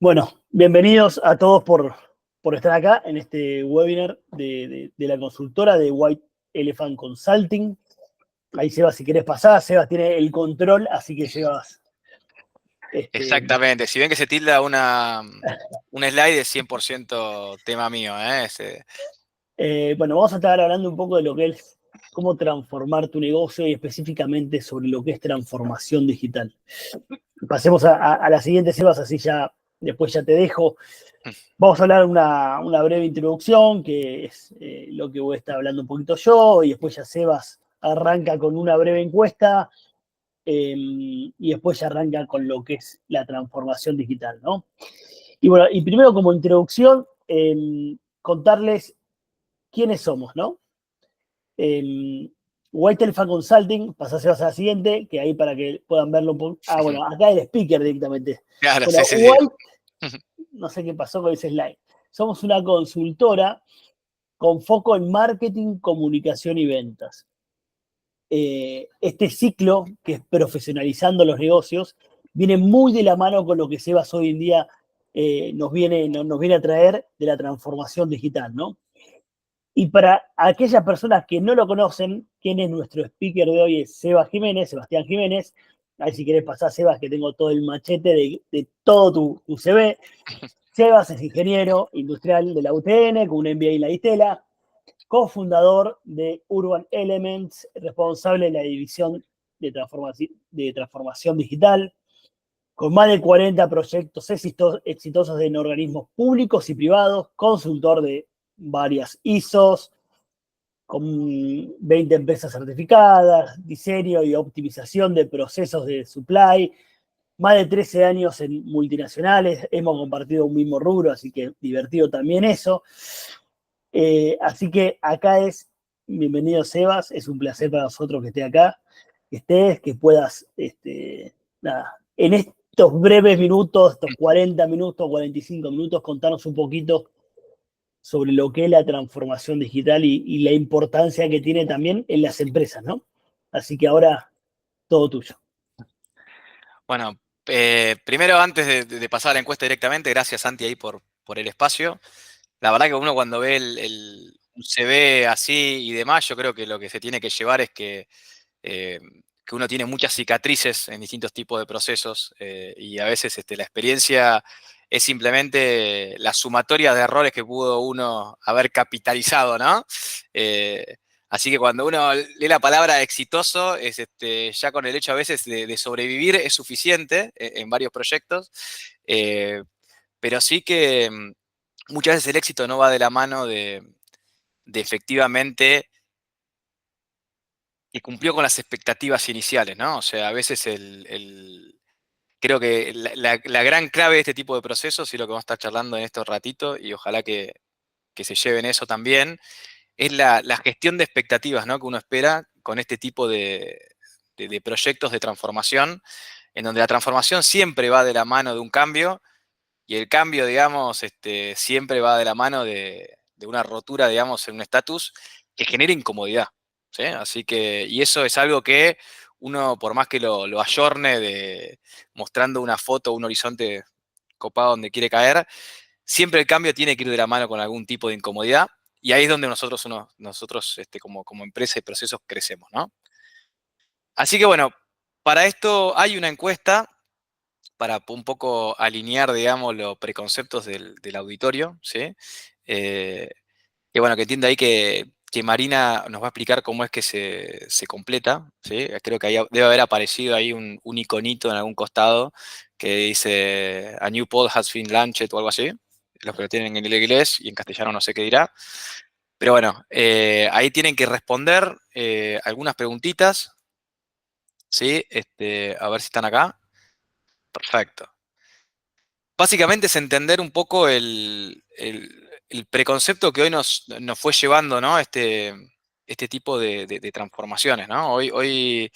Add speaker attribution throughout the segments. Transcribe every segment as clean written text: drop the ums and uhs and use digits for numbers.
Speaker 1: Bueno, bienvenidos a todos por estar acá en este webinar de la consultora de White Elephant Consulting. Ahí, Sebas, si querés pasar, Sebas tiene el control, así que Sebas. Este,
Speaker 2: Exactamente, si ven que se tilda un slide es 100% tema mío, ¿eh?
Speaker 1: bueno, vamos a estar hablando un poco de lo que es cómo transformar tu negocio y específicamente sobre lo que es transformación digital. Pasemos a la siguiente, Sebas, así ya después ya te dejo. Vamos a hablar una breve introducción, que es lo que voy a estar hablando un poquito yo, y después ya Sebas arranca con una breve encuesta, y después ya arranca con lo que es la transformación digital, ¿no? Y bueno, y primero como introducción, contarles quiénes somos, ¿no? Eh, White Elephant Consulting, pasá Sebas a la siguiente, que ahí para que puedan verlo un poco. Ah, bueno, acá el speaker directamente.
Speaker 2: Claro,
Speaker 1: Bueno,
Speaker 2: sí, sí, sí.
Speaker 1: White, no sé qué pasó con ese slide. Somos una consultora con foco en marketing, comunicación y ventas. Este ciclo, que es profesionalizando los negocios, viene muy de la mano con lo que Sebas hoy en día nos viene a traer de la transformación digital, ¿no? Y para aquellas personas que no lo conocen, quién es nuestro speaker de hoy es Sebastián Jiménez. Ahí si querés pasar, Sebas, que tengo todo el machete de todo tu CV. Sebas es ingeniero industrial de la UTN, con un MBA en la Itela, cofundador de Urban Elements, responsable de la división de transformación digital, con más de 40 proyectos exitosos en organismos públicos y privados, consultor de varias ISOs, con 20 empresas certificadas, diseño y optimización de procesos de supply, más de 13 años en multinacionales, hemos compartido un mismo rubro, así que divertido también eso. Así que acá bienvenido Sebas, es un placer para nosotros que estés acá, que estés, que puedas, nada, en estos breves minutos, estos 40 minutos, 45 minutos, contarnos un poquito sobre lo que es la transformación digital y la importancia que tiene también en las empresas, ¿no? Así que ahora, todo tuyo.
Speaker 2: Bueno, primero antes de pasar a la encuesta directamente, gracias Santi ahí por el espacio. La verdad que uno cuando ve un CV así y demás, yo creo que lo que se tiene que llevar es eh, que uno tiene muchas cicatrices en distintos tipos de procesos y a veces la experiencia es simplemente la sumatoria de errores que pudo uno haber capitalizado, ¿no? Eh, Así que cuando uno lee la palabra exitoso, ya con el hecho a veces de sobrevivir es suficiente en varios proyectos, eh, pero sí que muchas veces el éxito no va de la mano de efectivamente que cumplió con las expectativas iniciales, ¿no? O sea, a veces creo que la gran clave de este tipo de procesos, y lo que vamos a estar charlando en estos ratitos, y ojalá que se lleven eso también, es la gestión de expectativas, ¿no? Que uno espera con este tipo de proyectos de transformación, en donde la transformación siempre va de la mano de un cambio, y el cambio, digamos, siempre va de la mano de una rotura, digamos, en un estatus que genera incomodidad, ¿sí? Así que, y eso es algo que uno, por más que lo ayorne mostrando una foto, un horizonte copado donde quiere caer, siempre el cambio tiene que ir de la mano con algún tipo de incomodidad, y ahí es donde nosotros como empresa y procesos crecemos, ¿no? Así que bueno, para esto hay una encuesta para un poco alinear, digamos, los preconceptos del auditorio, ¿sí? Eh, que bueno, que entienda ahí que Marina nos va a explicar cómo es que se completa, ¿sí? Creo que ahí debe haber aparecido ahí un iconito en algún costado que dice A new pod has been launched o algo así. Los que lo tienen en el inglés y en castellano no sé qué dirá. Pero bueno, ahí tienen que responder algunas preguntitas, ¿sí? A ver si están acá. Perfecto. Básicamente es entender un poco el preconcepto que hoy nos fue llevando, ¿no? Este tipo de transformaciones, ¿no? Hoy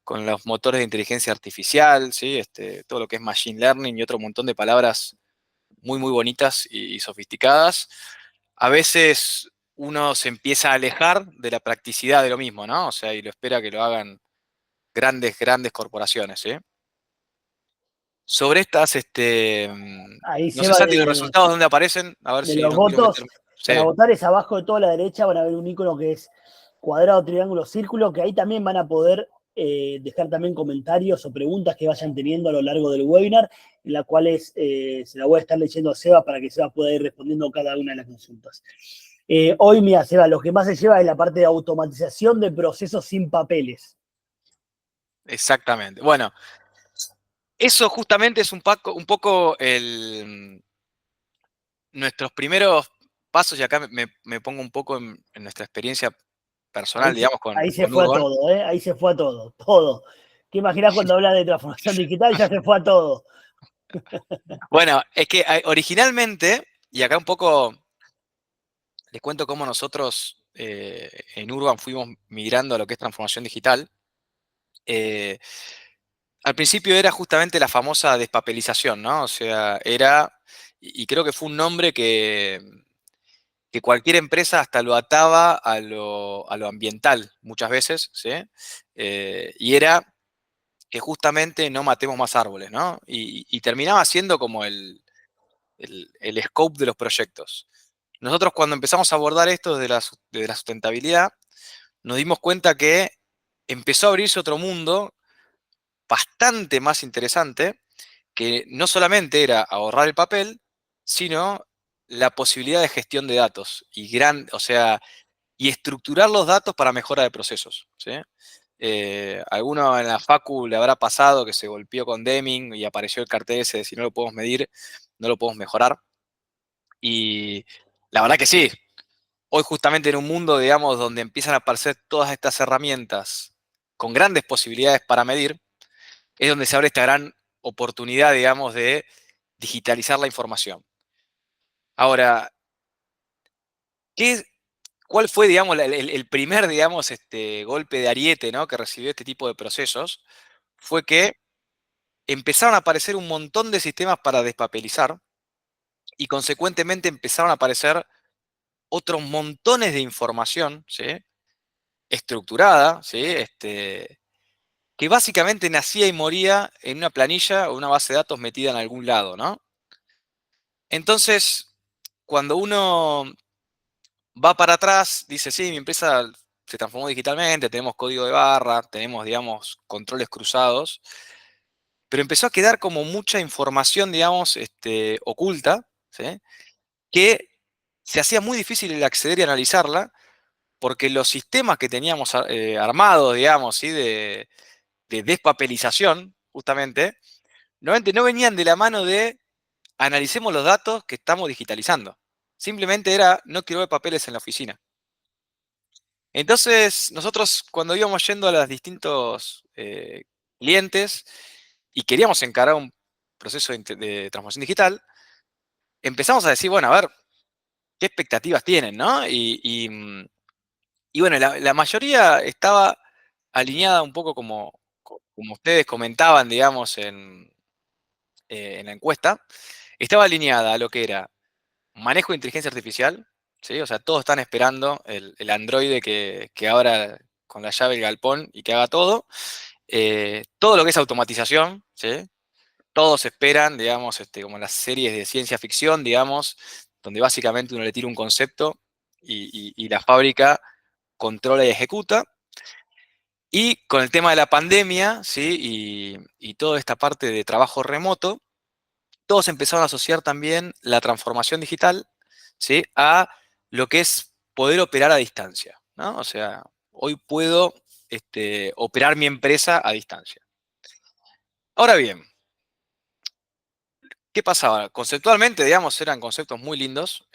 Speaker 2: con los motores de inteligencia artificial, ¿sí? Todo lo que es machine learning y otro montón de palabras muy, muy bonitas y sofisticadas, a veces uno se empieza a alejar de la practicidad de lo mismo, ¿no? O sea, y lo espera que lo hagan grandes, grandes corporaciones, ¿sí? Sobre estas,
Speaker 1: Ahí
Speaker 2: no sé,
Speaker 1: Seba
Speaker 2: Santi, los resultados dónde aparecen, a ver
Speaker 1: de
Speaker 2: si
Speaker 1: los
Speaker 2: no quiero
Speaker 1: votos,
Speaker 2: meterme. Sí,
Speaker 1: para votar es abajo de toda la derecha, van a ver un icono que es cuadrado, triángulo, círculo, que ahí también van a poder dejar también comentarios o preguntas que vayan teniendo a lo largo del webinar, en las cuales se la voy a estar leyendo a Seba para que Seba pueda ir respondiendo cada una de las consultas. Hoy, mira, Seba, lo que más se lleva es la parte de automatización de procesos sin papeles.
Speaker 2: exactamente. Bueno, eso justamente es un poco nuestros primeros pasos, y acá me pongo un poco en nuestra experiencia personal, digamos,
Speaker 1: Ahí se
Speaker 2: con
Speaker 1: fue a
Speaker 2: Urban.
Speaker 1: todo, ¿eh? Ahí se fue a todo, todo. ¿Qué imaginás cuando hablas de transformación digital? Ya se fue a todo.
Speaker 2: Bueno, es que originalmente, y acá un poco les cuento cómo nosotros en Urban fuimos migrando a lo que es transformación digital. Eh, Al principio era justamente la famosa despapelización, ¿no? O sea, y creo que fue un nombre que cualquier empresa hasta lo ataba a lo ambiental muchas veces, ¿sí? Y era que justamente no matemos más árboles, ¿no? Y terminaba siendo como el scope de los proyectos. Nosotros cuando empezamos a abordar esto de la sustentabilidad, nos dimos cuenta que empezó a abrirse otro mundo bastante más interesante, que no solamente era ahorrar el papel, sino la posibilidad de gestión de datos o sea, y estructurar los datos para mejora de procesos, ¿sí? Alguno en la Facu le habrá pasado que se golpeó con Deming y apareció el cartel ese de si no lo podemos medir, no lo podemos mejorar. Y la verdad que sí. Hoy justamente en un mundo, digamos, donde empiezan a aparecer todas estas herramientas con grandes posibilidades para medir, es donde se abre esta gran oportunidad, digamos, de digitalizar la información. Ahora, ¿qué, ¿cuál fue, digamos, el primer, digamos, golpe de ariete, ¿no?, que recibió este tipo de procesos? Fue que empezaron a aparecer un montón de sistemas para despapelizar y consecuentemente empezaron a aparecer otros montones de información, ¿sí?, estructurada, ¿sí?, que básicamente nacía y moría en una planilla o una base de datos metida en algún lado, ¿no? Entonces, cuando uno va para atrás, dice, sí, mi empresa se transformó digitalmente, tenemos código de barra, tenemos, digamos, controles cruzados, pero empezó a quedar como mucha información, digamos, oculta, ¿sí?, que se hacía muy difícil el acceder y analizarla, porque los sistemas que teníamos armados, digamos, ¿sí?, de despapelización, justamente, normalmente no venían de la mano de analicemos los datos que estamos digitalizando. Simplemente era, no quiero ver papeles en la oficina. Entonces, nosotros cuando íbamos yendo a los distintos clientes y queríamos encarar un proceso de transformación digital, empezamos a decir, bueno, a ver, ¿qué expectativas tienen, no? Y bueno, la mayoría estaba alineada un poco como ustedes comentaban, digamos, en la encuesta, estaba alineada a lo que era manejo de inteligencia artificial, ¿sí? O sea, todos están esperando el androide que abra con la llave el galpón y que haga todo. Todo lo que es automatización, ¿sí? Todos esperan, digamos, como las series de ciencia ficción, digamos, donde básicamente uno le tira un concepto y la fábrica controla y ejecuta. Y con el tema de la pandemia, ¿sí?, y toda esta parte de trabajo remoto, todos empezaron a asociar también la transformación digital, ¿sí?, a lo que es poder operar a distancia, ¿no? O sea, hoy puedo operar mi empresa a distancia. Ahora bien, ¿qué pasaba? Conceptualmente, digamos, eran conceptos muy lindos.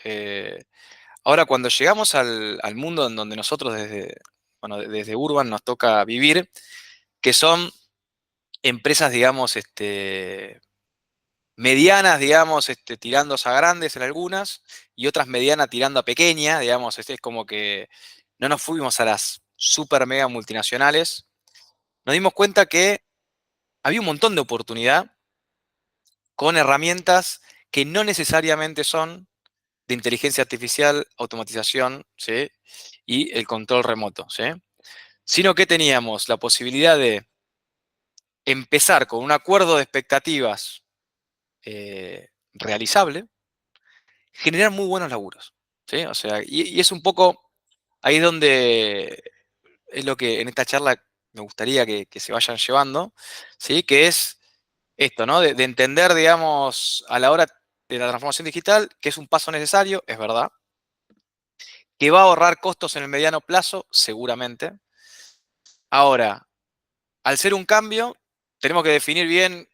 Speaker 2: Ahora, cuando llegamos al mundo en donde nosotros bueno, desde Urban nos toca vivir, que son empresas, digamos, medianas, digamos, tirando a grandes en algunas, y otras medianas tirando a pequeña, digamos, es como que no nos fuimos a las super mega multinacionales. Nos dimos cuenta que había un montón de oportunidad con herramientas que no necesariamente son de inteligencia artificial, automatización, ¿sí?, y el control remoto, ¿sí?, sino que teníamos la posibilidad de empezar con un acuerdo de expectativas realizable, generar muy buenos laburos, ¿sí? O sea, y es un poco ahí donde es lo que en esta charla me gustaría que se vayan llevando, ¿sí? Que es esto, ¿no? De entender, digamos, a la hora de la transformación digital, que es un paso necesario, es verdad, que va a ahorrar costos en el mediano plazo, seguramente. Ahora, al ser un cambio, tenemos que definir bien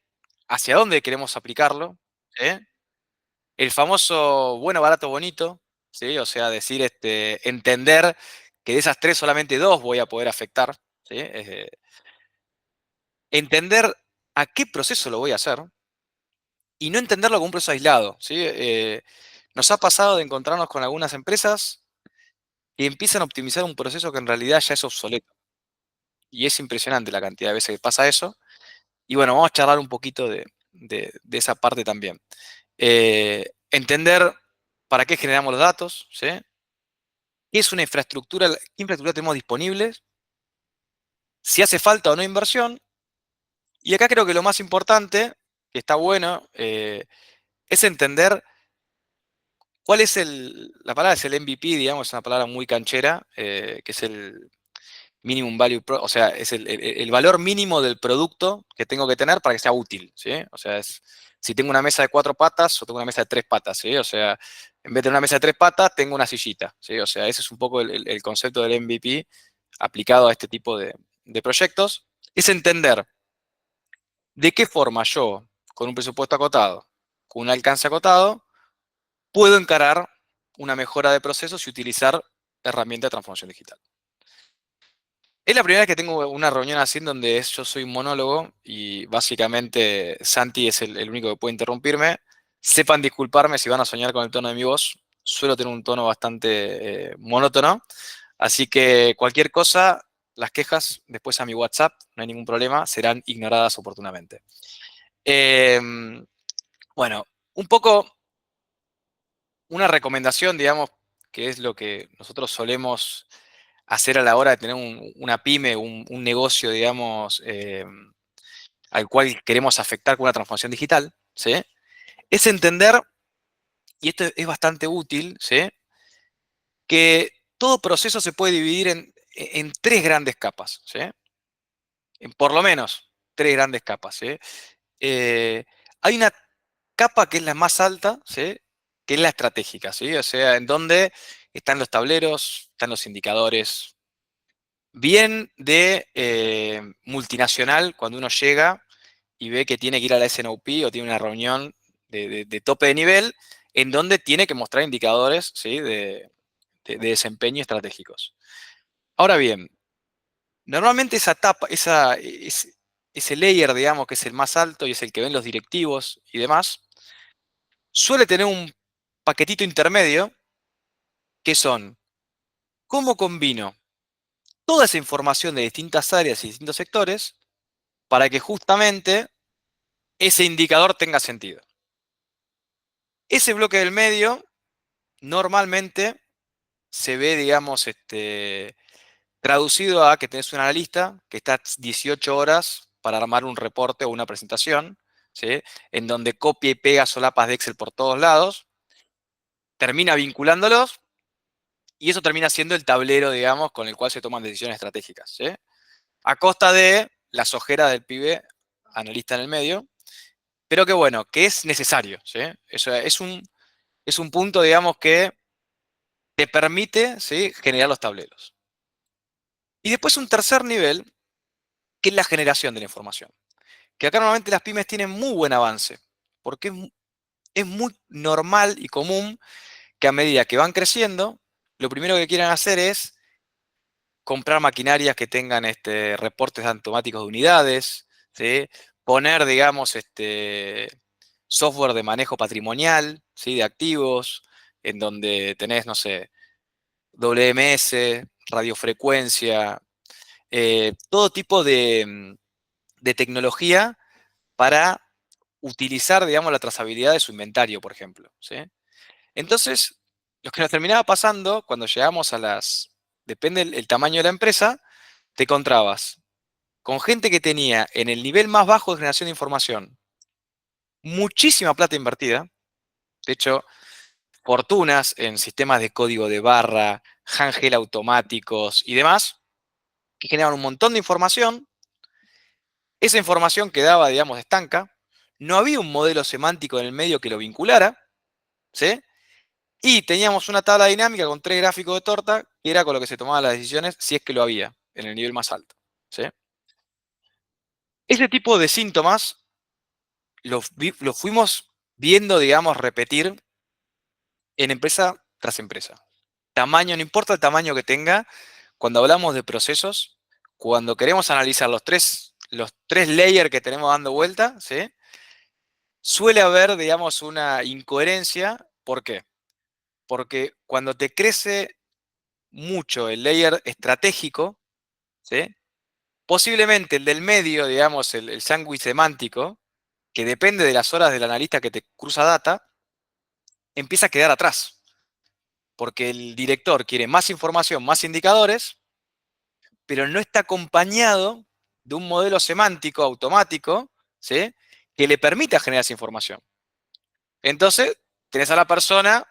Speaker 2: hacia dónde queremos aplicarlo, ¿sí? El famoso bueno, barato, bonito, ¿sí? O sea, decir, entender que de esas tres solamente dos voy a poder afectar, ¿sí? Entender a qué proceso lo voy a hacer y no entenderlo como un proceso aislado, ¿sí? Nos ha pasado de encontrarnos con algunas empresas que empiezan a optimizar un proceso que en realidad ya es obsoleto. Y es impresionante la cantidad de veces que pasa eso. Y bueno, vamos a charlar un poquito de esa parte también. Entender para qué generamos los datos, ¿sí? ¿Qué es una infraestructura? ¿Qué infraestructura tenemos disponibles? Si hace falta o no inversión. Y acá creo que lo más importante, que está bueno, es entender cuál es la palabra es el MVP, digamos, es una palabra muy canchera, que es el minimum value, o sea, es el valor mínimo del producto que tengo que tener para que sea útil, ¿sí? O sea, si tengo una mesa de 4 patas o tengo una mesa de 3 patas, ¿sí? O sea, en vez de una mesa de 3 patas, tengo una sillita, ¿sí? O sea, ese es un poco el concepto del MVP aplicado a este tipo de proyectos, es entender de qué forma yo, con un presupuesto acotado, con un alcance acotado, puedo encarar una mejora de procesos y utilizar herramientas de transformación digital. Es la primera vez que tengo una reunión así en donde yo soy un monólogo y básicamente Santi es el único que puede interrumpirme. Sepan disculparme si van a soñar con el tono de mi voz. Suelo tener un tono bastante monótono. Así que cualquier cosa, las quejas después a mi WhatsApp, no hay ningún problema, serán ignoradas oportunamente. Bueno, un poco una recomendación, digamos, que es lo que nosotros solemos hacer a la hora de tener una pyme, un negocio, digamos, al cual queremos afectar con una transformación digital, ¿sí? Es entender, y esto es bastante útil, ¿sí? Que todo proceso se puede dividir en tres grandes capas, ¿sí? En por lo menos tres grandes capas, ¿sí? Eh, Hay una capa que es la más alta, ¿sí? Que es la estratégica, ¿sí? O sea, en donde están los tableros, están los indicadores, bien de multinacional, cuando uno llega y ve que tiene que ir a la SNOP o tiene una reunión de tope de nivel, en donde tiene que mostrar indicadores, ¿sí? de desempeño estratégicos. Ahora bien, normalmente esa etapa, ese layer, digamos, que es el más alto y es el que ven los directivos y demás, suele tener un paquetito intermedio que son cómo combino toda esa información de distintas áreas y distintos sectores para que justamente ese indicador tenga sentido. Ese bloque del medio normalmente se ve, digamos, traducido a que tenés un analista que está 18 horas para armar un reporte o una presentación, ¿sí? En donde copia y pega solapas de Excel por todos lados, termina vinculándolos y eso termina siendo el tablero, digamos, con el cual se toman decisiones estratégicas, ¿sí? A costa de las ojeras del pibe analista en el medio, pero que bueno, que es necesario, ¿sí? Eso es un punto, digamos, que te permite, ¿sí? Generar los tableros. Y después un tercer nivel, que es la generación de la información. Que acá normalmente las pymes tienen muy buen avance, porque es muy normal y común que a medida que van creciendo, lo primero que quieran hacer es comprar maquinarias que tengan reportes automáticos de unidades, ¿sí? Poner, digamos, software de manejo patrimonial, ¿sí? De activos, en donde tenés, no sé, WMS, radiofrecuencia, todo tipo de tecnología para utilizar, digamos, la trazabilidad de su inventario, por ejemplo, ¿sí? Entonces, lo que nos terminaba pasando cuando llegamos depende el tamaño de la empresa, te encontrabas con gente que tenía en el nivel más bajo de generación de información muchísima plata invertida. De hecho, fortunas en sistemas de código de barra, handgel automáticos y demás, que generaban un montón de información. Esa información quedaba, digamos, estanca. No había un modelo semántico en el medio que lo vinculara, ¿sí? Y teníamos una tabla dinámica con 3 gráficos de torta, que era con lo que se tomaban las decisiones, si es que lo había, en el nivel más alto, ¿sí? Ese tipo de síntomas los fuimos viendo, digamos, repetir en empresa tras empresa. Tamaño, no importa el tamaño que tenga, cuando hablamos de procesos, cuando queremos analizar los tres layers que tenemos dando vuelta, ¿sí? Suele haber, digamos, una incoherencia. ¿Por qué? Porque cuando te crece mucho el layer estratégico, ¿sí? Posiblemente el del medio, digamos, el sándwich semántico, que depende de las horas del analista que te cruza data, empieza a quedar atrás. Porque el director quiere más información, más indicadores, pero no está acompañado de un modelo semántico automático, ¿sí? Que le permita generar esa información. Entonces, tenés a la persona,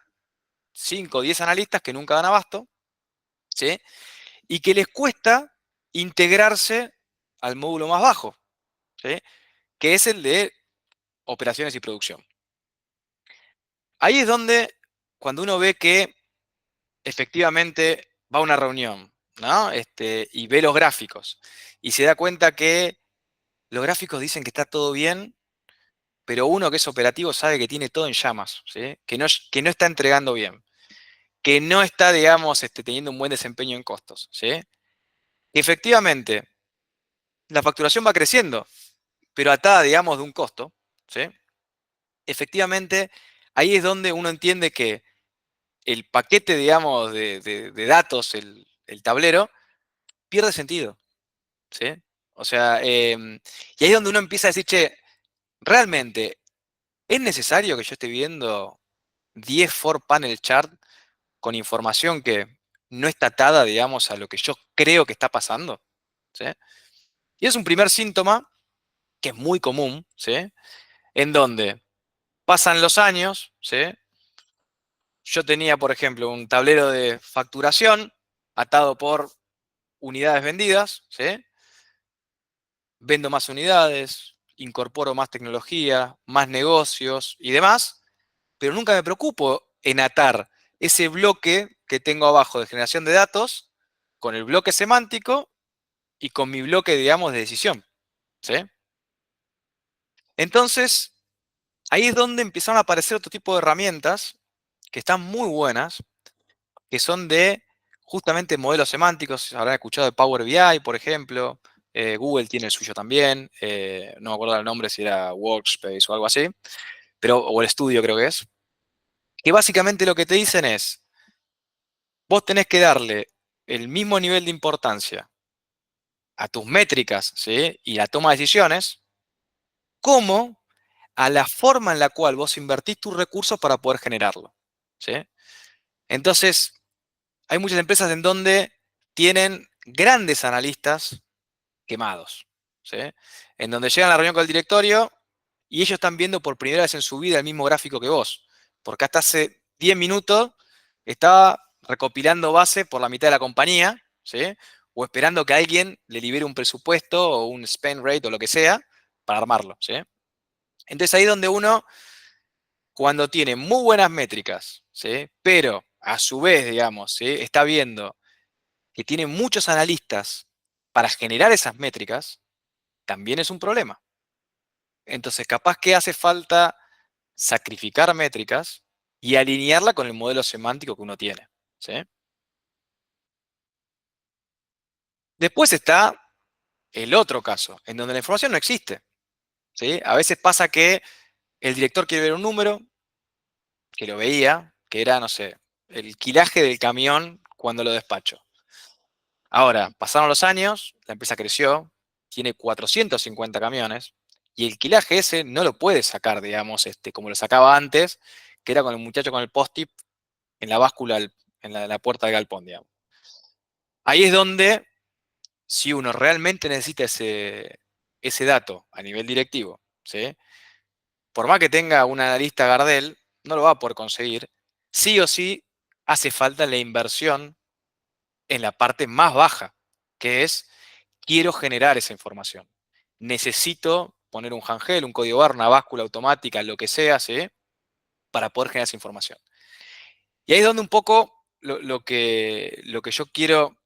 Speaker 2: 5 o 10 analistas que nunca dan abasto, ¿sí? Y que les cuesta integrarse al módulo más bajo, ¿sí? Que es el de operaciones y producción. Ahí es donde, cuando uno ve que efectivamente va a una reunión, ¿no? Y ve los gráficos y se da cuenta que los gráficos dicen que está todo bien, pero uno que es operativo sabe que tiene todo en llamas, ¿sí? Que no está entregando bien, que no está, digamos, teniendo un buen desempeño en costos, ¿sí? Efectivamente, la facturación va creciendo, pero atada, digamos, de un costo, ¿sí? Efectivamente, ahí es donde uno entiende que el paquete, digamos, de datos, el tablero, pierde sentido, ¿sí? O sea, y ahí es donde uno empieza a decir, che, realmente, ¿es necesario que yo esté viendo 10 for panel chart con información que no está atada, digamos, a lo que yo creo que está pasando? ¿Sí? Y es un primer síntoma que es muy común, ¿sí? En donde pasan los años, ¿sí? Yo tenía, por ejemplo, un tablero de facturación atado por unidades vendidas, ¿sí? Vendo más unidades, incorporo más tecnología, más negocios y demás, pero nunca me preocupo en atar ese bloque que tengo abajo de generación de datos con el bloque semántico y con mi bloque, digamos, de decisión, ¿sí? Entonces, ahí es donde empezaron a aparecer otro tipo de herramientas que están muy buenas, que son de justamente modelos semánticos. Habrán escuchado de Power BI, por ejemplo. Google tiene el suyo también. No me acuerdo el nombre, si era Workspace o algo así. O el estudio creo que es. Que básicamente lo que te dicen es, vos tenés que darle el mismo nivel de importancia a tus métricas, ¿sí? Y la toma de decisiones, como a la forma en la cual vos invertís tus recursos para poder generarlo, ¿sí? Entonces, hay muchas empresas en donde tienen grandes analistas quemados, ¿sí? En donde llegan a la reunión con el directorio y ellos están viendo por primera vez en su vida el mismo gráfico que vos, porque hasta hace 10 minutos estaba recopilando base por la mitad de la compañía, ¿sí? O esperando que alguien le libere un presupuesto o un spend rate o lo que sea para armarlo, ¿sí? Entonces ahí es donde uno, cuando tiene muy buenas métricas, ¿sí? Pero a su vez, digamos, ¿sí? Está viendo que tiene muchos analistas para generar esas métricas, también es un problema. Entonces, capaz que hace falta sacrificar métricas y alinearla con el modelo semántico que uno tiene, ¿sí? Después está el otro caso, en donde la información no existe, ¿sí? A veces pasa que el director quiere ver un número, que lo veía, que era, no sé, el quilaje del camión cuando lo despacho. Ahora, pasaron los años, la empresa creció, tiene 450 camiones, y el quilaje ese no lo puede sacar, digamos, como lo sacaba antes, que era con el muchacho con el post-it en la báscula, en la puerta del galpón, digamos. Ahí es donde si uno realmente necesita ese dato a nivel directivo, ¿sí? Por más que tenga un analista Gardel, no lo va a poder conseguir. Sí o sí hace falta la inversión en la parte más baja, que es, quiero generar esa información. Necesito poner un handheld, un código barra, una báscula automática, lo que sea, ¿sí? Para poder generar esa información. Y ahí es donde un poco lo que yo quiero,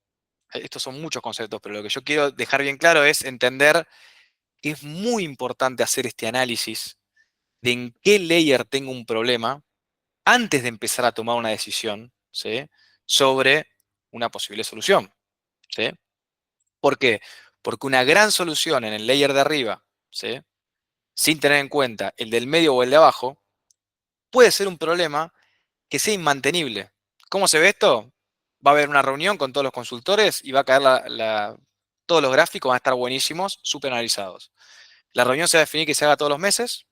Speaker 2: estos son muchos conceptos, pero lo que yo quiero dejar bien claro es entender que es muy importante hacer este análisis de en qué layer tengo un problema antes de empezar a tomar una decisión, ¿sí? Sobre una posible solución, ¿sí? ¿Por qué? Porque una gran solución en el layer de arriba, ¿sí? Sin tener en cuenta el del medio o el de abajo, puede ser un problema que sea inmantenible. ¿Cómo se ve esto? Va a haber una reunión con todos los consultores y va a caer todos los gráficos van a estar buenísimos, súper analizados. La reunión se va a definir que se haga todos los meses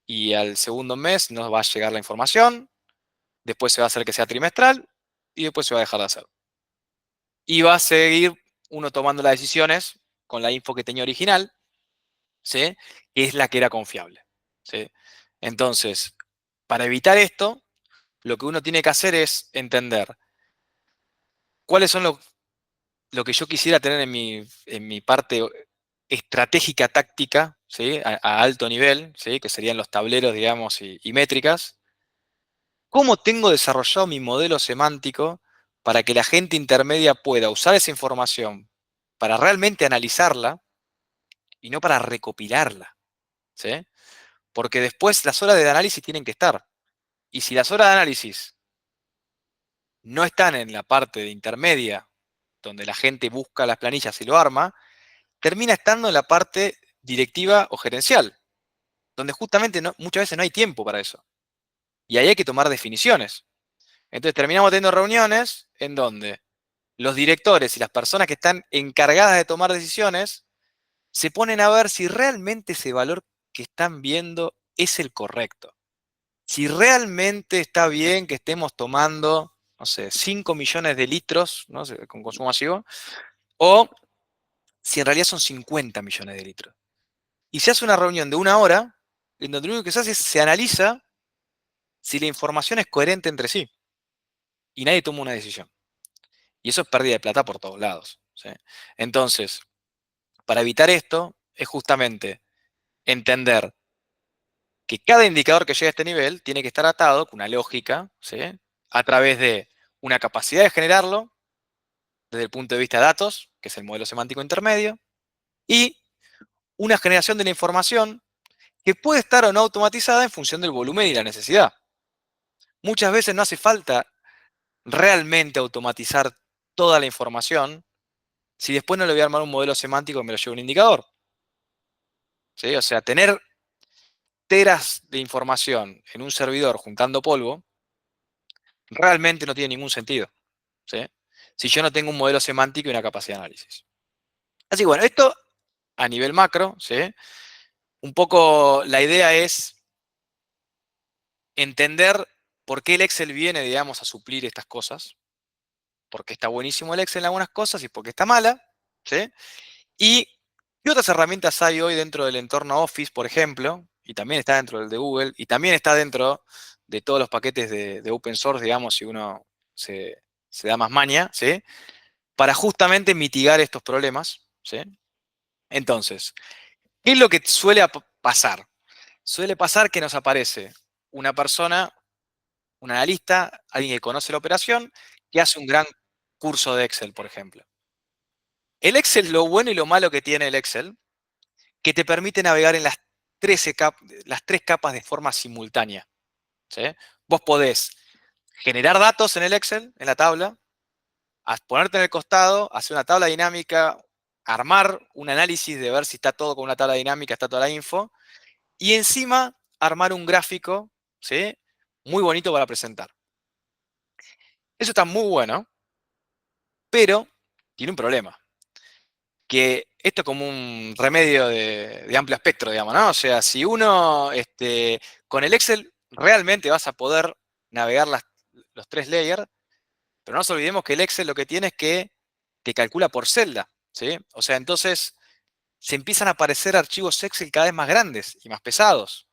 Speaker 2: y al segundo mes nos va a llegar la información, después se va a hacer que sea trimestral y después se va a dejar de hacer. Y va a seguir uno tomando las decisiones con la info que tenía original, ¿sí? Que es la que era confiable, ¿sí? Entonces, para evitar esto, lo que uno tiene que hacer es entender cuáles son lo que yo quisiera tener en mi parte estratégica táctica, ¿sí? A alto nivel, ¿sí? Que serían los tableros, digamos, y métricas. ¿Cómo tengo desarrollado mi modelo semántico para que la gente intermedia pueda usar esa información para realmente analizarla y no para recopilarla? ¿Sí? Porque después las horas de análisis tienen que estar. Y si las horas de análisis no están en la parte de intermedia, donde la gente busca las planillas y lo arma, termina estando en la parte directiva o gerencial, donde justamente muchas veces no hay tiempo para eso. Y ahí hay que tomar definiciones. Entonces terminamos teniendo reuniones en donde los directores y las personas que están encargadas de tomar decisiones se ponen a ver si realmente ese valor que están viendo es el correcto. Si realmente está bien que estemos tomando, no sé, 5 millones de litros, ¿no? Con consumo masivo, o si en realidad son 50 millones de litros. Y se hace una reunión de 1 hora, en donde lo único que se hace es se analiza si la información es coherente entre sí. Y nadie toma una decisión. Y eso es pérdida de plata por todos lados, ¿sí? Entonces, para evitar esto, es justamente entender que cada indicador que llegue a este nivel tiene que estar atado con una lógica, ¿sí? A través de una capacidad de generarlo, desde el punto de vista de datos, que es el modelo semántico intermedio, y una generación de la información que puede estar o no automatizada en función del volumen y la necesidad. Muchas veces no hace falta realmente automatizar toda la información si después no le voy a armar un modelo semántico que me lo lleve un indicador, ¿sí? O sea, tener teras de información en un servidor juntando polvo realmente no tiene ningún sentido, ¿sí? Si yo no tengo un modelo semántico y una capacidad de análisis. Así que bueno, esto a nivel macro, ¿sí? Un poco la idea es entender por qué el Excel viene, digamos, a suplir estas cosas, porque está buenísimo el Excel en algunas cosas y porque está mala, ¿sí? Y qué otras herramientas hay hoy dentro del entorno Office, por ejemplo, y también está dentro del de Google, y también está dentro de todos los paquetes de open source, digamos, si uno se da más maña, ¿sí? Para justamente mitigar estos problemas, ¿sí? Entonces, ¿qué es lo que suele pasar? Suele pasar que nos aparece una persona, un analista, alguien que conoce la operación, que hace un gran curso de Excel, por ejemplo. El Excel, lo bueno y lo malo que tiene el Excel, que te permite navegar en las 3 capas de forma simultánea, ¿sí? Vos podés generar datos en el Excel, en la tabla, ponerte en el costado, hacer una tabla dinámica, armar un análisis de ver si está todo con una tabla dinámica, está toda la info, y encima armar un gráfico, ¿sí? Muy bonito para presentar. Eso está muy bueno, pero tiene un problema. Que esto es como un remedio de amplio espectro, digamos, ¿no? O sea, si uno, con el Excel realmente vas a poder navegar los 3 layers, pero no nos olvidemos que el Excel lo que tiene es que te calcula por celda. ¿sí? O sea, entonces se empiezan a aparecer archivos Excel cada vez más grandes y más pesados.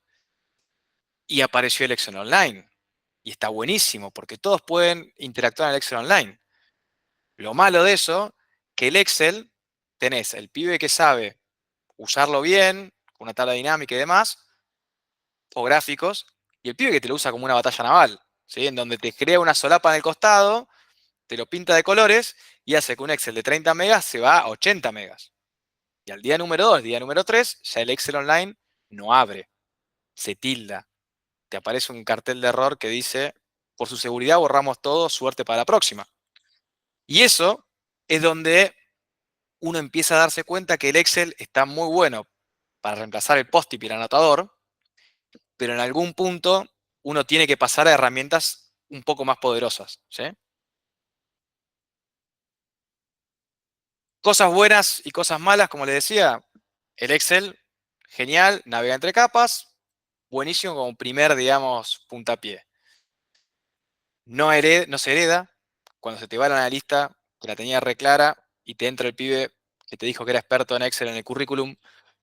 Speaker 2: Y apareció el Excel Online. Y está buenísimo, porque todos pueden interactuar en el Excel Online. Lo malo de eso, que el Excel, tenés el pibe que sabe usarlo bien, con una tabla dinámica y demás, o gráficos, y el pibe que te lo usa como una batalla naval, ¿sí? En donde te crea una solapa en el costado, te lo pinta de colores y hace que un Excel de 30 megas se va a 80 megas. Y al día número 2, día número 3, ya el Excel Online no abre, se tilda. Te aparece un cartel de error que dice, por su seguridad borramos todo, suerte para la próxima. Y eso es donde uno empieza a darse cuenta que el Excel está muy bueno para reemplazar el post-it y el anotador, pero en algún punto uno tiene que pasar a herramientas un poco más poderosas, ¿sí? Cosas buenas y cosas malas, como les decía, el Excel, genial, navega entre capas, buenísimo como primer, digamos, puntapié. No se hereda, cuando se te va el analista, que la tenía re clara, y te entra el pibe que te dijo que era experto en Excel en el currículum,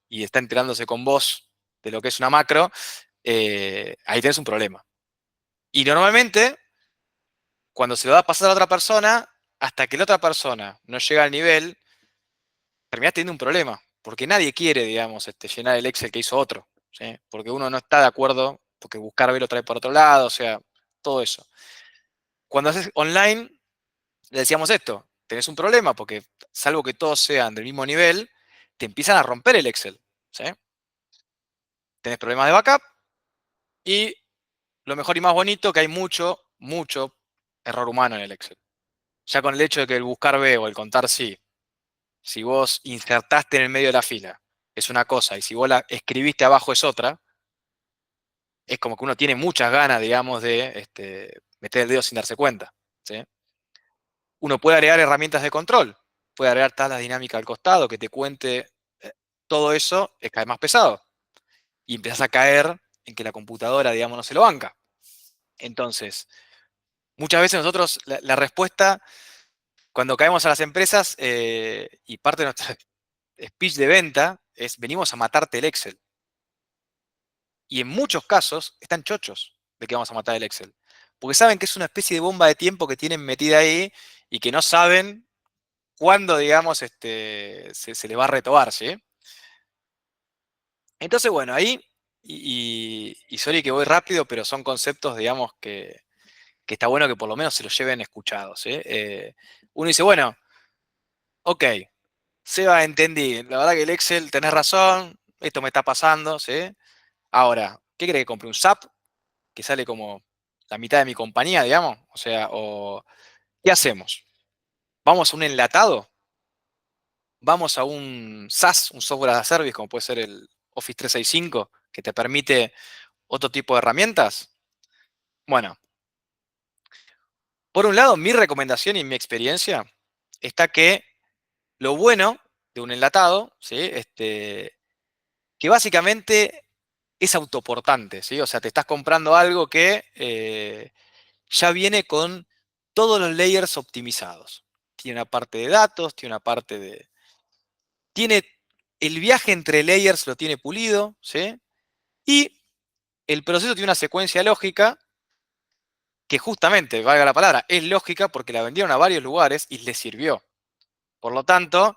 Speaker 2: y está enterándose con vos de lo que es una macro, ahí tenés un problema. Y normalmente, cuando se lo da a pasar a otra persona, hasta que la otra persona no llega al nivel, terminás teniendo un problema, porque nadie quiere, digamos, llenar el Excel que hizo otro, ¿sí? Porque uno no está de acuerdo, porque buscar B lo trae por otro lado, o sea, todo eso. Cuando haces online, le decíamos esto, tenés un problema, porque salvo que todos sean del mismo nivel, te empiezan a romper el Excel, ¿sí? Tenés problemas de backup y lo mejor y más bonito, que hay mucho, mucho error humano en el Excel. Ya con el hecho de que el buscar B o el contar sí, si vos insertaste en el medio de la fila, es una cosa, y si vos la escribiste abajo es otra, es como que uno tiene muchas ganas, digamos, de meter el dedo sin darse cuenta, ¿sí? Uno puede agregar herramientas de control, puede agregar tablas dinámicas al costado que te cuente todo eso, es cada vez más pesado. Y empezás a caer en que la computadora, digamos, no se lo banca. Entonces, muchas veces nosotros, la respuesta, cuando caemos a las empresas, y parte de nuestro speech de venta, es venimos a matarte el Excel. Y en muchos casos están chochos de que vamos a matar el Excel. Porque saben que es una especie de bomba de tiempo que tienen metida ahí y que no saben cuándo, digamos, se le va a retobar, ¿sí? Entonces, bueno, ahí, y sorry que voy rápido, pero son conceptos, digamos, que está bueno que por lo menos se los lleven escuchados, ¿sí? Uno dice, bueno, ok, Seba, entendí, la verdad que el Excel, tenés razón, esto me está pasando, ¿sí? Ahora, ¿qué crees que compre? ¿Un SAP que sale como la mitad de mi compañía, digamos? O sea, ¿qué hacemos? ¿Vamos a un enlatado? ¿Vamos a un SaaS, un software as a service, como puede ser el Office 365, que te permite otro tipo de herramientas? Bueno, por un lado, mi recomendación y mi experiencia está que lo bueno de un enlatado, ¿sí? Que básicamente es autoportante, ¿sí? O sea, te estás comprando algo que ya viene con todos los layers optimizados. Tiene una parte de datos, tiene una parte de... Tiene el viaje entre layers lo tiene pulido, ¿sí? Y el proceso tiene una secuencia lógica que justamente, valga la palabra, es lógica porque la vendieron a varios lugares y les sirvió. Por lo tanto,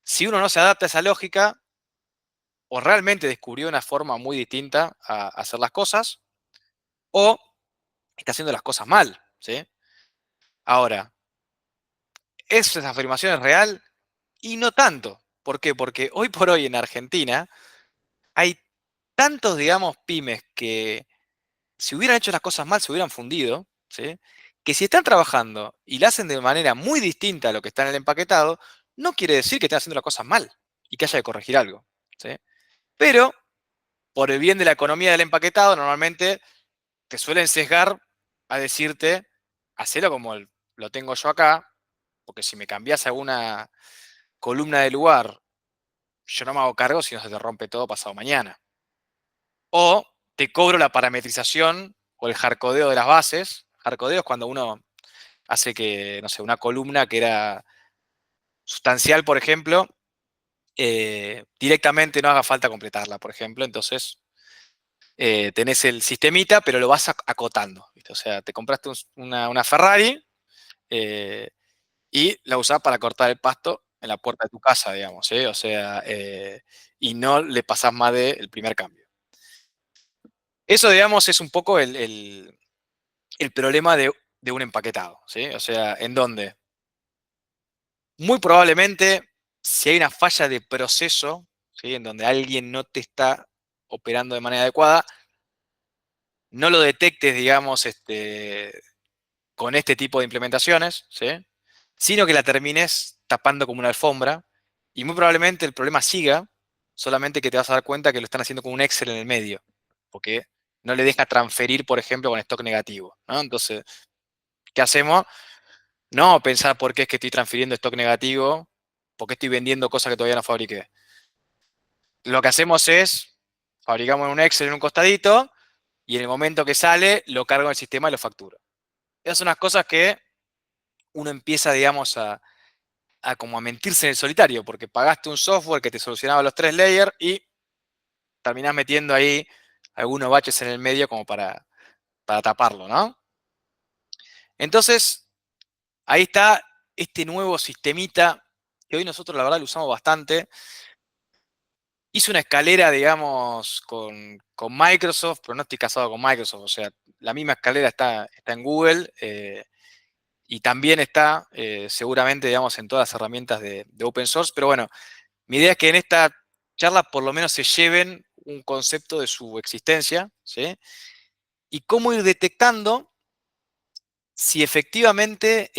Speaker 2: si uno no se adapta a esa lógica, o realmente descubrió una forma muy distinta a hacer las cosas, o está haciendo las cosas mal, ¿sí? Ahora, ¿esa afirmación es real? Y no tanto. ¿Por qué? Porque hoy por hoy en Argentina hay tantos, digamos, pymes que si hubieran hecho las cosas mal se hubieran fundido, ¿sí? Que si están trabajando y la hacen de manera muy distinta a lo que está en el empaquetado, no quiere decir que estén haciendo las cosas mal y que haya que corregir algo, ¿sí? Pero, por el bien de la economía del empaquetado, normalmente te suelen sesgar a decirte, hacelo como lo tengo yo acá, porque si me cambias alguna columna de lugar, yo no me hago cargo si no se te rompe todo pasado mañana. O te cobro la parametrización o el hardcodeo de las bases. Hardcodeo es cuando uno hace que, no sé, una columna que era sustancial, por ejemplo, directamente no haga falta completarla, por ejemplo. Entonces, tenés el sistemita, pero lo vas acotando, ¿viste? O sea, te compraste una Ferrari eh, y la usás para cortar el pasto en la puerta de tu casa, digamos, ¿sí? O sea, y no le pasás más del primer cambio. Eso, digamos, es un poco el problema de un empaquetado, ¿sí? O sea, en donde muy probablemente, si hay una falla de proceso, ¿sí? En donde alguien no te está operando de manera adecuada, no lo detectes, digamos, con este tipo de implementaciones, ¿sí? Sino que la termines tapando como una alfombra y muy probablemente el problema siga, solamente que te vas a dar cuenta que lo están haciendo con un Excel en el medio, porque no le deja transferir, por ejemplo, con stock negativo, ¿no? Entonces, ¿qué hacemos? No pensar por qué es que estoy transfiriendo stock negativo, por qué estoy vendiendo cosas que todavía no fabriqué. Lo que hacemos es, fabricamos en un Excel en un costadito y en el momento que sale, lo cargo en el sistema y lo facturo. Esas son las cosas que uno empieza, digamos, a como a mentirse en el solitario, porque pagaste un software que te solucionaba los 3 layers y terminás metiendo ahí algunos baches en el medio como para taparlo, ¿no? Entonces, ahí está este nuevo sistemita que hoy nosotros la verdad lo usamos bastante. Hice una escalera, digamos, con Microsoft, pero no estoy casado con Microsoft, o sea, la misma escalera está en Google y también está seguramente, digamos, en todas las herramientas de open source, pero bueno, mi idea es que en esta charla por lo menos se lleven un concepto de su existencia, ¿sí? Y cómo ir detectando si efectivamente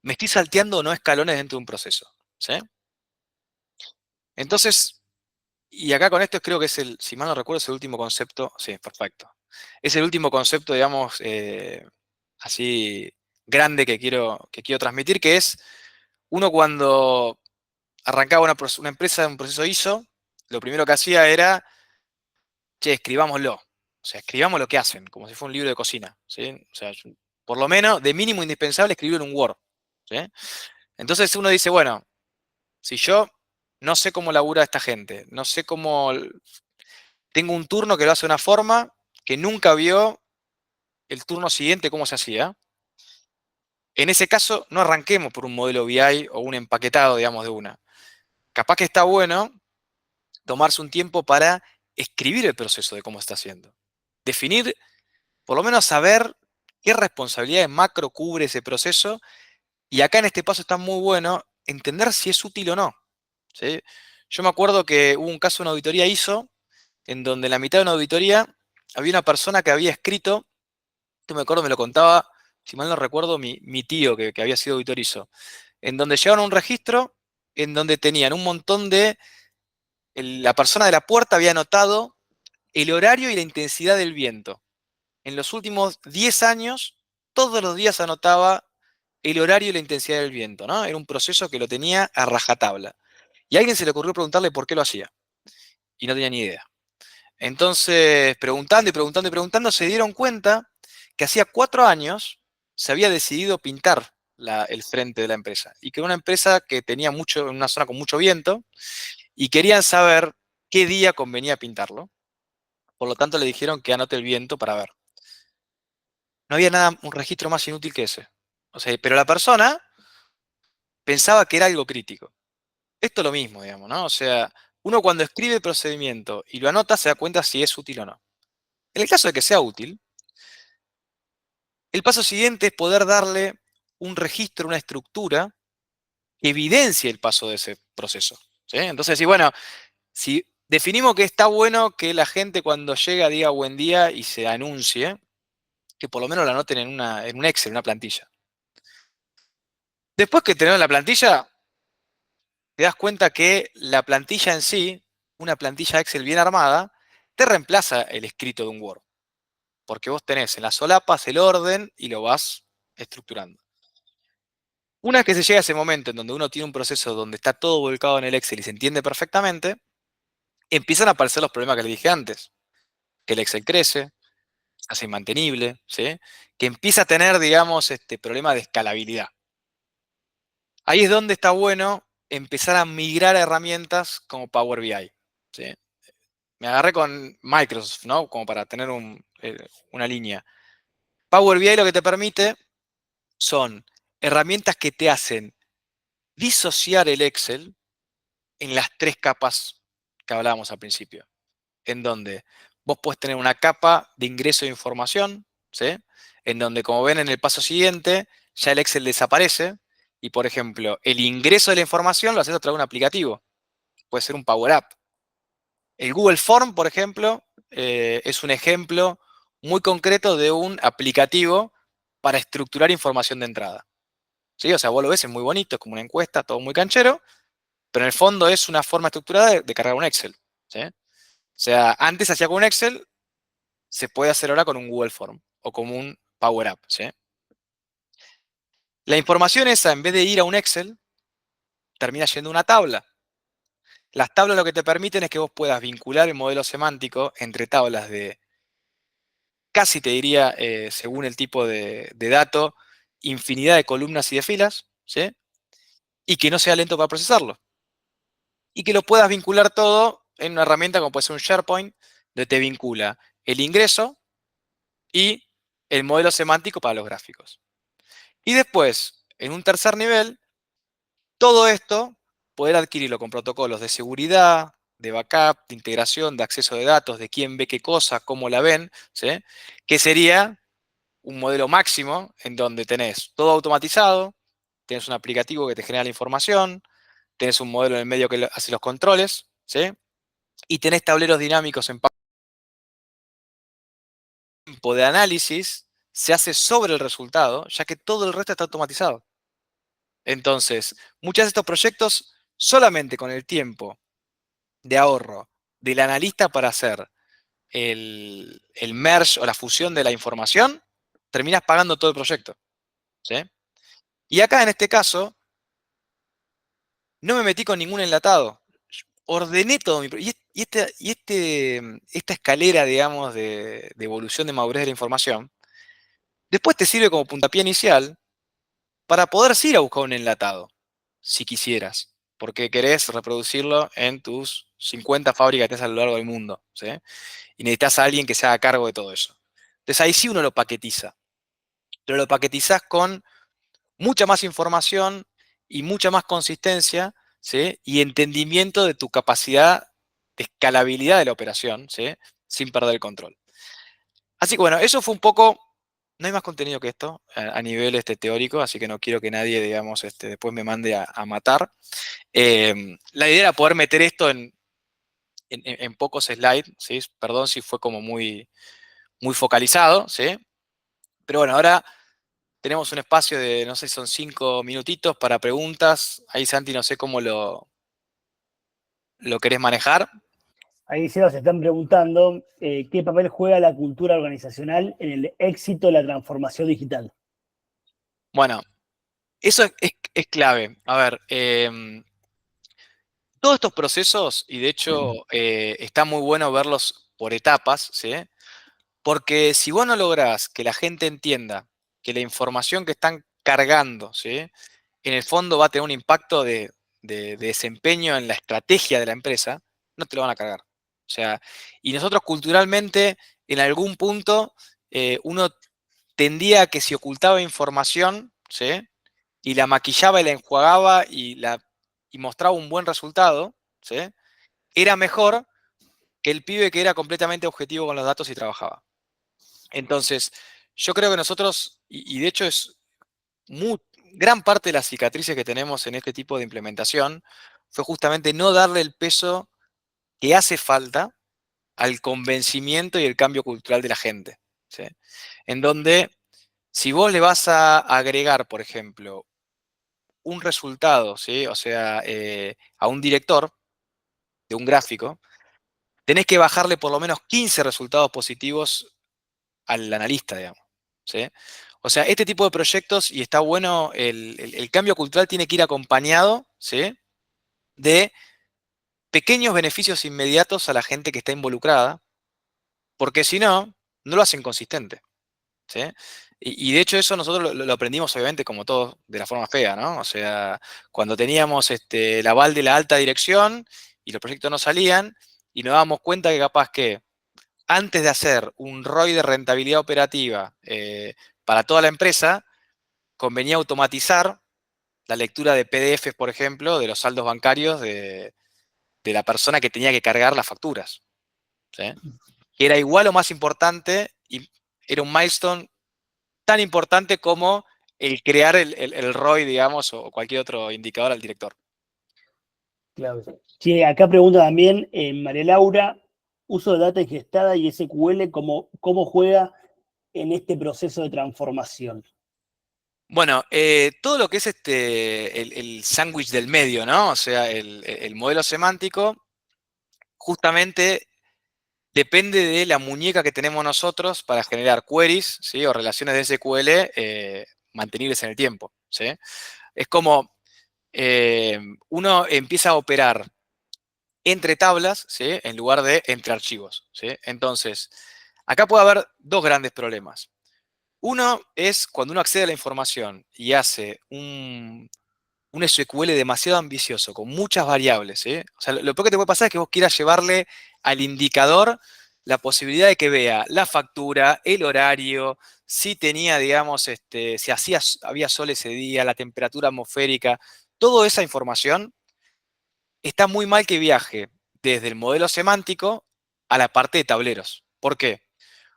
Speaker 2: me estoy salteando o no escalones dentro de un proceso, ¿sí? Entonces, y acá con esto creo que es si mal no recuerdo, es el último concepto, sí, perfecto. Es el último concepto, digamos, así grande que quiero transmitir, que es uno cuando arrancaba una empresa, un proceso ISO, lo primero que hacía era che, escribámoslo. O sea, escribamos lo que hacen, como si fuera un libro de cocina, ¿sí? O sea, por lo menos, de mínimo indispensable, escribirlo en un Word, ¿sí? Entonces uno dice, bueno, si yo no sé cómo labura esta gente, no sé cómo... Tengo un turno que lo hace de una forma que nunca vio el turno siguiente cómo se hacía. En ese caso, no arranquemos por un modelo BI o un empaquetado, digamos, de una. Capaz que está bueno tomarse un tiempo para escribir el proceso de cómo está haciendo. Definir, por lo menos saber qué responsabilidades macro cubre ese proceso. Y acá en este paso está muy bueno entender si es útil o no, ¿sí? Yo me acuerdo que hubo un caso de una auditoría ISO, en donde en la mitad de una auditoría había una persona que había escrito, esto me acuerdo, me lo contaba, si mal no recuerdo, mi tío que había sido auditor ISO, en donde llegaron a un registro en donde tenían un montón la persona de la puerta había anotado el horario y la intensidad del viento. En los últimos 10 años, todos los días anotaba el horario y la intensidad del viento, ¿no? Era un proceso que lo tenía a rajatabla. Y a alguien se le ocurrió preguntarle por qué lo hacía. Y no tenía ni idea. Entonces, preguntando y preguntando y preguntando, se dieron cuenta que hacía 4 años se había decidido pintar el frente de la empresa. Y que era una empresa que tenía una zona con mucho viento, y querían saber qué día convenía pintarlo. Por lo tanto, le dijeron que anote el viento para ver. No había nada, un registro más inútil que ese. O sea, pero la persona pensaba que era algo crítico. Esto es lo mismo, digamos, ¿no? O sea, uno cuando escribe el procedimiento y lo anota se da cuenta si es útil o no. En el caso de que sea útil, el paso siguiente es poder darle un registro, una estructura que evidencie el paso de ese proceso, ¿sí? Entonces, si bueno, si definimos que está bueno que la gente cuando llega diga buen día y se anuncie, que por lo menos lo anoten en un Excel, en una plantilla. Después que tenemos la plantilla, te das cuenta que la plantilla en sí, una plantilla Excel bien armada, te reemplaza el escrito de un Word. Porque vos tenés en las solapas el orden y lo vas estructurando. Una vez que se llega a ese momento en donde uno tiene un proceso donde está todo volcado en el Excel y se entiende perfectamente, empiezan a aparecer los problemas que les dije antes. Que el Excel crece, se hace inmantenible, ¿sí? Que empieza a tener, digamos, este problema de escalabilidad. Ahí es donde está bueno empezar a migrar a herramientas como Power BI. ¿Sí? Me agarré con Microsoft, ¿no? Como para tener una línea. Power BI lo que te permite son herramientas que te hacen disociar el Excel en las tres capas que hablábamos al principio. En donde vos podés tener una capa de ingreso de información, ¿sí? En donde, como ven en el paso siguiente, ya el Excel desaparece y, por ejemplo, el ingreso de la información lo haces a través de un aplicativo. Puede ser un Power App. El Google Form, por ejemplo, es un ejemplo muy concreto de un aplicativo para estructurar información de entrada. ¿Sí? O sea, vos lo ves, es muy bonito, es como una encuesta, todo muy canchero, pero en el fondo es una forma estructurada de cargar un Excel. ¿Sí? O sea, antes hacía con un Excel, se puede hacer ahora con un Google Form o como un Power App. ¿Sí? La información esa, en vez de ir a un Excel, termina yendo a una tabla. Las tablas lo que te permiten es que vos puedas vincular el modelo semántico entre tablas de casi te diría, según el tipo de dato, infinidad de columnas y de filas, ¿sí? Y que no sea lento para procesarlo. Y que lo puedas vincular todo en una herramienta como puede ser un SharePoint, donde te vincula el ingreso y el modelo semántico para los gráficos. Y después, en un tercer nivel, todo esto, poder adquirirlo con protocolos de seguridad, de backup, de integración, de acceso de datos, de quién ve qué cosa, cómo la ven, ¿sí? Que sería un modelo máximo en donde tenés todo automatizado, tenés un aplicativo que te genera la información, tenés un modelo en el medio que hace los controles, ¿sí? Y tenés tableros dinámicos en tiempo de análisis, se hace sobre el resultado, ya que todo el resto está automatizado. Entonces, muchos de estos proyectos, solamente con el tiempo de ahorro del analista para hacer el merge o la fusión de la información, terminas pagando todo el proyecto. ¿Sí? Y acá, en este caso, no me metí con ningún enlatado. Ordené todo mi... Esta escalera, digamos, de evolución de madurez de la información, después te sirve como puntapié inicial para poder ir a buscar un enlatado, si quisieras, porque querés reproducirlo en tus 50 fábricas que tenés a lo largo del mundo, ¿sí? Y necesitas a alguien que se haga cargo de todo eso. Entonces ahí sí uno lo paquetiza, pero lo paquetizás con mucha más información y mucha más consistencia, ¿sí? Y entendimiento de tu capacidad de escalabilidad de la operación, ¿sí? Sin perder el control. Así que bueno, eso fue un poco, no hay más contenido que esto a nivel teórico, así que no quiero que nadie, digamos, después me mande a matar. La idea era poder meter esto en pocos slides, ¿sí? Perdón si fue como muy, muy focalizado, ¿sí? Pero bueno, ahora tenemos un espacio de, no sé, son 5 minutitos para preguntas. Ahí, Santi, no sé cómo lo querés manejar.
Speaker 1: Ahí se nos están preguntando qué papel juega la cultura organizacional en el éxito de la transformación digital.
Speaker 2: Bueno, eso es clave. A ver, todos estos procesos, y de hecho está muy bueno verlos por etapas, ¿sí? Porque si vos no lográs que la gente entienda que la información que están cargando, ¿sí? En el fondo va a tener un impacto de desempeño en la estrategia de la empresa, no te lo van a cargar. O sea, y nosotros culturalmente, en algún punto, uno tendía a que si ocultaba información, ¿sí? Y la maquillaba y la enjuagaba y mostraba un buen resultado, ¿sí? Era mejor que el pibe que era completamente objetivo con los datos y trabajaba. Entonces, yo creo que nosotros, y de hecho es gran parte de las cicatrices que tenemos en este tipo de implementación, fue justamente no darle el peso que hace falta al convencimiento y el cambio cultural de la gente. ¿Sí? En donde, si vos le vas a agregar, por ejemplo, un resultado, ¿sí? O sea, a un director de un gráfico, tenés que bajarle por lo menos 15 resultados positivos al analista, digamos. ¿Sí? O sea, este tipo de proyectos, y está bueno, el cambio cultural tiene que ir acompañado, ¿sí? De pequeños beneficios inmediatos a la gente que está involucrada, porque si no, no lo hacen consistente. ¿sí? Y de hecho eso nosotros lo aprendimos obviamente como todos de la forma fea, ¿no? O sea, cuando teníamos el aval de la alta dirección y los proyectos no salían y nos dábamos cuenta que capaz que antes de hacer un ROI de rentabilidad operativa para toda la empresa, convenía automatizar la lectura de PDFs, por ejemplo, de los saldos bancarios de la persona que tenía que cargar las facturas, ¿sí? Que era igual o más importante y era un milestone tan importante como el crear el ROI, digamos, o cualquier otro indicador al director.
Speaker 1: Claro. Sí, acá pregunta también María Laura, uso de data ingestada y SQL, ¿cómo juega en este proceso de transformación?
Speaker 2: Bueno, todo lo que es el sándwich del medio, ¿no? O sea, el modelo semántico, justamente depende de la muñeca que tenemos nosotros para generar queries, ¿sí? O relaciones de SQL mantenibles en el tiempo, ¿sí? Es como uno empieza a operar entre tablas, ¿sí? En lugar de entre archivos, ¿sí? Entonces, acá puede haber dos grandes problemas. Uno es cuando uno accede a la información y hace un SQL demasiado ambicioso, con muchas variables, ¿sí? O sea, lo peor que te puede pasar es que vos quieras llevarle al indicador la posibilidad de que vea la factura, el horario, si tenía, digamos, si había sol ese día, la temperatura atmosférica, toda esa información está muy mal que viaje desde el modelo semántico a la parte de tableros. ¿Por qué?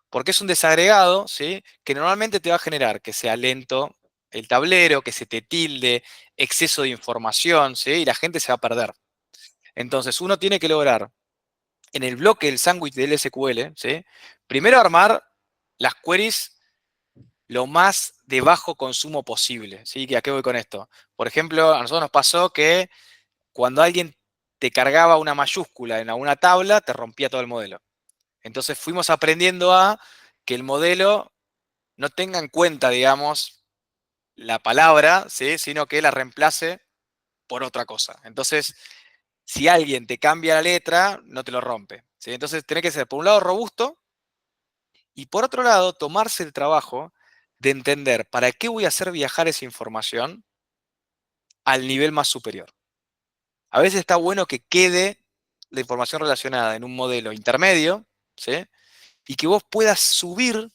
Speaker 2: Porque es un desagregado, ¿sí? Que normalmente te va a generar que sea lento el tablero, que se te tilde, exceso de información, ¿sí? Y la gente se va a perder. Entonces, uno tiene que lograr, en el bloque del sándwich del SQL, ¿sí? Primero armar las queries lo más de bajo consumo posible, ¿sí? ¿A qué voy con esto? Por ejemplo, a nosotros nos pasó que cuando alguien te cargaba una mayúscula en alguna tabla, te rompía todo el modelo. Entonces fuimos aprendiendo a que el modelo no tenga en cuenta, digamos, la palabra, ¿sí? Sino que la reemplace por otra cosa. Entonces, si alguien te cambia la letra, no te lo rompe, ¿sí? Entonces, tiene que ser, por un lado, robusto y por otro lado, tomarse el trabajo de entender para qué voy a hacer viajar esa información al nivel más superior. A veces está bueno que quede la información relacionada en un modelo intermedio, ¿sí? Y que vos puedas subir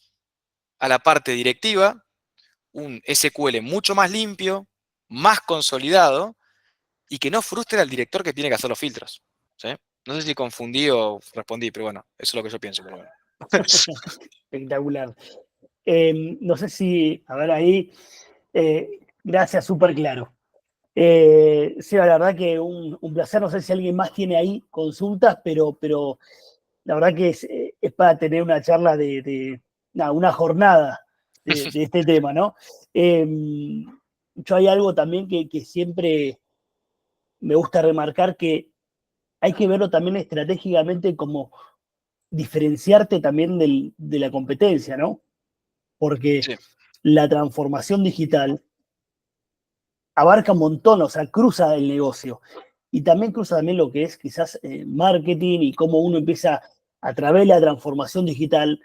Speaker 2: a la parte directiva un SQL mucho más limpio, más consolidado y que no frustre al director que tiene que hacer los filtros, ¿sí? No sé si confundí o respondí, pero bueno, eso es lo que yo pienso. Pero bueno.
Speaker 1: Espectacular. No sé si, a ver ahí, gracias, súper claro. Sí, la verdad que un placer, no sé si alguien más tiene ahí consultas, pero la verdad que es para tener una charla nada, una jornada de este tema, ¿no? Yo hay algo también que siempre me gusta remarcar que hay que verlo también estratégicamente como diferenciarte también de la competencia, ¿no? Porque
Speaker 2: Sí,
Speaker 1: la transformación digital abarca un montón, o sea, cruza el negocio. Y también cruza también lo que es quizás marketing y cómo uno empieza a través de la transformación digital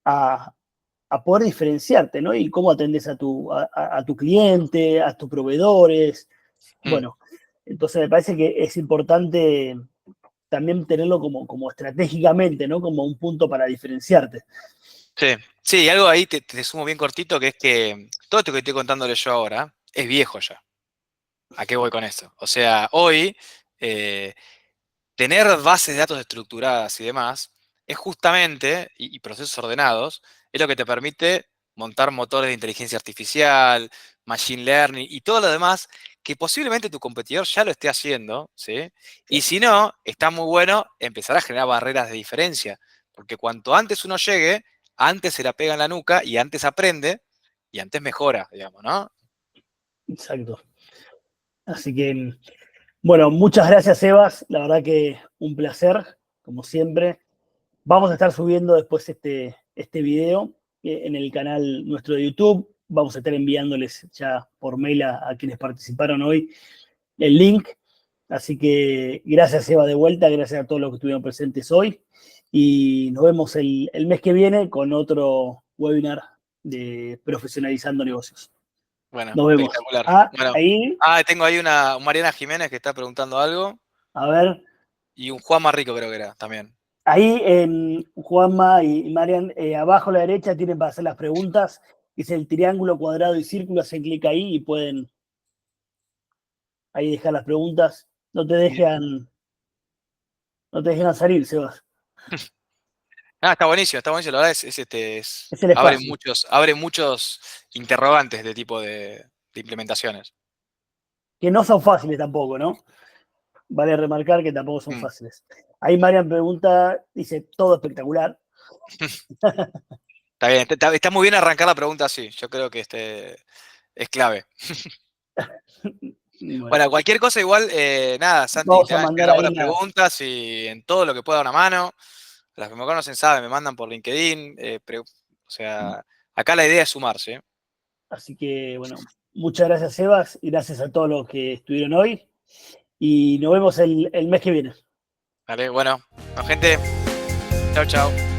Speaker 1: a, a poder diferenciarte, ¿no? Y cómo atendes a tu cliente, a tus proveedores.
Speaker 2: mm,
Speaker 1: Bueno, entonces me parece que es importante también tenerlo como estratégicamente, ¿no? Como un punto para diferenciarte.
Speaker 2: sí. Sí, y algo ahí te sumo bien cortito, que es que todo esto que estoy contándole yo ahora es viejo ya. ¿A qué voy con esto? O sea, hoy eh, tener bases de datos estructuradas y demás es justamente, y procesos ordenados, es lo que te permite montar motores de inteligencia artificial, machine learning y todo lo demás que posiblemente tu competidor ya lo esté haciendo, ¿sí? Y si no, está muy bueno empezar a generar barreras de diferencia, porque cuanto antes uno llegue, antes se la pega en la nuca y antes aprende y antes mejora, digamos, ¿no?
Speaker 1: Exacto. Así que, bueno, muchas gracias, Sebas. La verdad que un placer, como siempre. Vamos a estar subiendo después este video en el canal nuestro de YouTube. Vamos a estar enviándoles ya por mail a quienes participaron hoy el link. Así que gracias, Eva, de vuelta. Gracias a todos los que estuvieron presentes hoy. Y nos vemos el mes que viene con otro webinar de Profesionalizando Negocios.
Speaker 2: Bueno,
Speaker 1: Nos vemos.
Speaker 2: espectacular. Bueno,
Speaker 1: Ahí,
Speaker 2: tengo ahí un Mariana Jiménez que está preguntando algo.
Speaker 1: a ver,
Speaker 2: Y un Juan Rico creo que era también.
Speaker 1: ahí en Juanma y Marian, abajo a la derecha tienen para hacer las preguntas. Es el triángulo, cuadrado y círculo. Hacen clic ahí y pueden ahí dejar las preguntas. No te dejan salir, Sebas.
Speaker 2: Está buenísimo, la verdad
Speaker 1: Es el espacio.
Speaker 2: abre muchos interrogantes de tipo de implementaciones.
Speaker 1: Que no son fáciles tampoco, ¿no? Vale remarcar que tampoco son
Speaker 2: Mm.
Speaker 1: fáciles. Ahí Marian pregunta, dice, todo espectacular.
Speaker 2: Está bien, está muy bien arrancar la pregunta así. Yo creo que es clave.
Speaker 1: Bueno,
Speaker 2: Bueno, cualquier cosa igual, nada, Santi,
Speaker 1: vamos
Speaker 2: te
Speaker 1: a
Speaker 2: van a
Speaker 1: mandar
Speaker 2: llegar
Speaker 1: ahí
Speaker 2: buenas preguntas y en todo lo que pueda dar una mano. Las que me conocen saben, me mandan por LinkedIn. O sea, acá la idea es sumarse.
Speaker 1: Así que, bueno, muchas gracias, Sebas, y gracias a todos los que estuvieron hoy. Y nos vemos el mes que viene.
Speaker 2: ¿Vale? Bueno, gente, chao, chao.